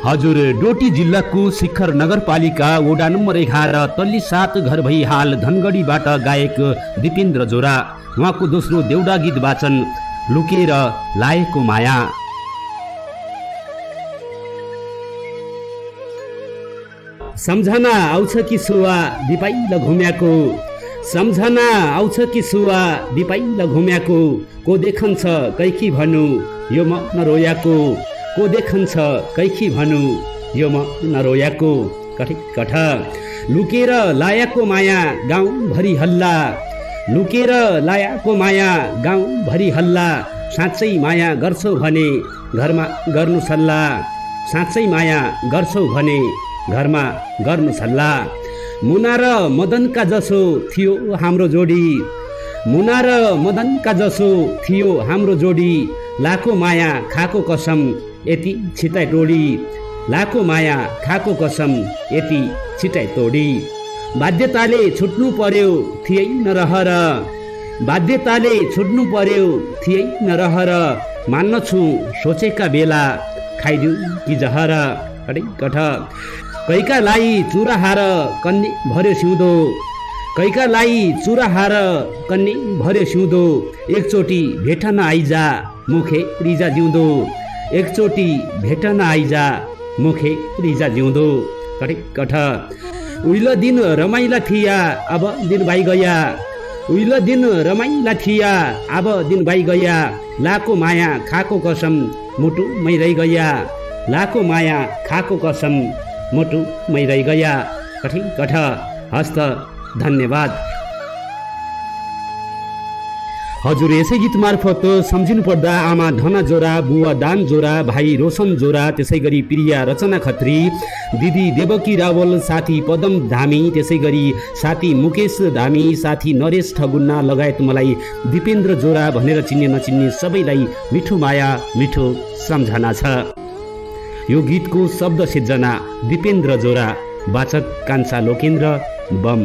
हजुर, डोटी जिल्लाको शिखर नगरपालिका वडा नम्बर 11 तल्ली 7 घर भई हाल धनगढीबाट गायक दिपेन्द्र जोरा। उहाँको दोस्रो देउडा गीत वाचन लुकेर लाएको माया। सम्झना आउँछ कि सुवा दिपाइल घुम्याको, सम्झना आउँछ कि सुवा दिपाइल घुम्याको, को देखन्छ कैकी भनु यो म नरोयाको, को देखन्छ कैकी भनु यो म नरोयाको। कठ लुकेर लायाको माया गाउँभरि हल्ला, लुकेर लायाको माया गाउँभरि हल्ला, साँच्चै माया गर्छौ भने घरमा गर्नु सल्लाह, साँच्चै माया गर्छौ भने घरमा गर्नु सल्लाह। मुना र मदनका जसो थियो हाम्रो जोडी, मुना र मदनका जसो थियो हाम्रो जोडी, लाको माया खाको कसम यति छिटाइ तोडी, लाको माया खाको कसम यति छिटाइ तोडी। बाध्यताले छुट्नु पर्यो थियै न रहर, बाध्यताले छुट्नु पर्यो थियै न रहर, मान्नछु सोचेका बेला खाइदिउ कि जहर। कठ कैका लाई चुरा हार कन्ने भर्यो सिउँदो, कैका लाई चुरा हार कन्ने भर्यो सिउँदो, एकचोटि भेटन आइजा मुखे रिजा जिउँदो, एकचोटि भेटन आइजा मुखे रिजा जिउँदो। कठ उहिलो दिन रमाइला थिया अब दिन भाइ गया, उहिलो दिन रमाइला थिया अब दिन भाइ गया, लाको माया खाको कसम मुटु मै रहि गया, लाको माया खाको कसम मुटु मै रहि गया। कठ हस्त धन्यवाद। हजुर, यसै गीत मार्फत सम्झिनु पर्दा आमा धना जोरा, बुवा दान जोरा, भाइ रोशन जोरा, त्यसै गरी प्रिया रचना खत्री, दिदी देवकी रावल, साथी पदम धामी, त्यसै गरी साथी मुकेश धामी, साथी नरेश ठगुन्ना लगायत मलाई दिपेन्द्र जोरा भनेर चिन्ने नचिन्ने सबैलाई मिठो माया मिठो सम्झना छ। यो गीतको शब्द सिर्जना दिपेन्द्र जोरा, वाचक कान्छा लोकेन्द्र बम।